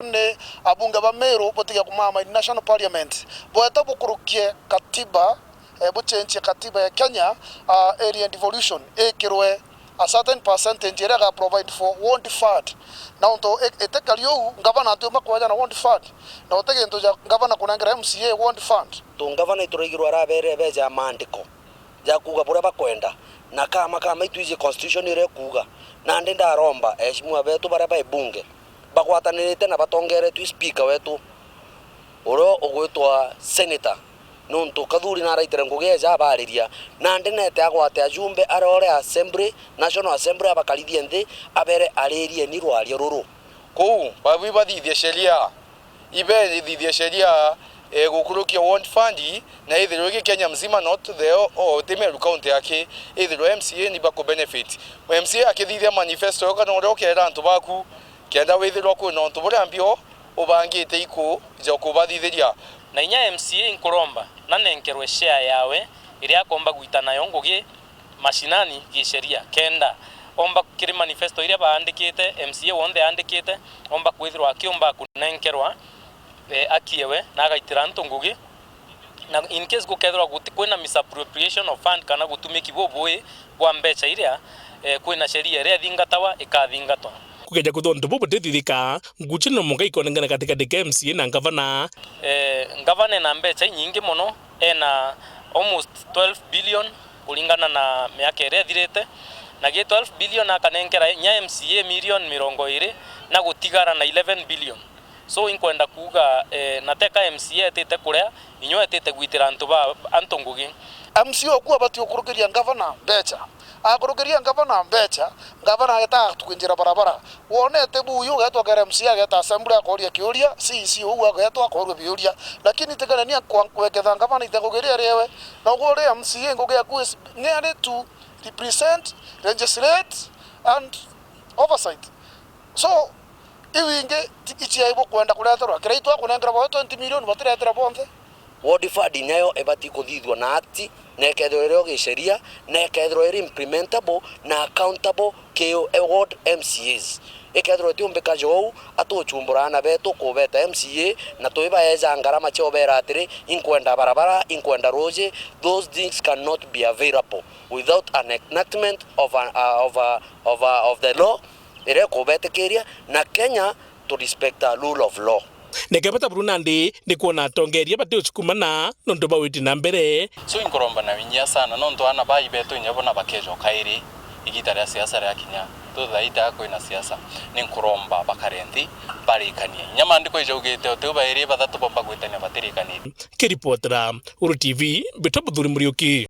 Ni abunge ba Meru botiga kumama in National Parliament boeta bukurukie katiba buchenche katiba ya Kenya area devolution ekirwe a certain percentage iraga provide for want fund na onto etekalio ngavana atu makwaja na want fund na otege ndo ngavana kunangira MCA want fund to ngavana iturigirwa arabere beja mandiko ja kuga bure bakwenda na kama itwije constitution ire kuga na ndenda romba eshimwa betu baraba ibunge bakwatanirite na batongere tu speaker wetu oro ogwetwa senator nonto kathuri na raitere ngugeja abariria na ndenete agwate ajumbe arore assembly national assembly abakarithie nthi abere aririe ni rwario ruru kou babu bathithie sheria ibe thithie sheria gukurukia want fund na ithiro gi Kenya mzima not the o Temeru county yake ithiro MCA ni bako benefit MCA akithithia manifesto kana urokera antu baku kenda withirwo ku no ntubure ambio ubangite iku je kubathithiria na inya MCA inkuromba na nenkerwe share yawe iria komba guita nayo ngugi mashinani gisheria kenda omba kiri manifesto iria baandikite MCA wonde andikite omba kwithirwa akiomba kunenkerwa akiewe na gaitira ntungugi na in case gukethirwa kwina misappropriation of fund kana gutumiki boboi bwa mbecha iria kwina sheria iria thingatawa ikathingatwa kugeja kuthonto bobo tetithika nguchino monga ikonengana katika DKMC na gavana gavana na mbecha nyingi muno ena almost 12 billion kulingana na miaka iria thirite na ge 12 billion akanenkera nya MCA million 20 na gutigara na 11 billion so inkwenda kuga nateka MCA etete kuria inyo etete gwitira antu ngugi MCA okuwa bati okurukiria gavana mbecha akurukiria gavana mbecha gavana ageta tukinjira barabara wonete buyu getwa kere MCA geta assembly akoria kiuria CC uwa agetwa akoria biuria lakini tekanania kweketha gavana itakugeria rewe na ugore MCA ngoge ku nearly to represent legislate and oversight so iwinge ichiaibo kwenda kuleterwa kireitwa kunengra 20 million batiretera bonde ward fund nayo ebati kuthithwa na act na ekethero gisheria na ekethero implementable na accountable kio ward MCAs ekethero tiumbeka jou atuchumbura na beto kubeta MCA na toiba eza ngarama chobera atiri inkwenda barabara inkwenda roje those things cannot be available without an enactment of the law ere kubeta keria na Kenya to respect the rule of law nekebata Brunandi ni kuona tongeria bate uchukumana nondo bawiti na mbere so inkoromba na winya sana nondo ana bai beto nyabona bakejo kairi igitara siasa ya Kenya to thaita yako ina siasa ni nkoromba bakarenti barikanie nyamandiko ijogete otuba iri bathatu bomba gwitania batirikanie kiripotera Uru TV betobuthuri Muriuki.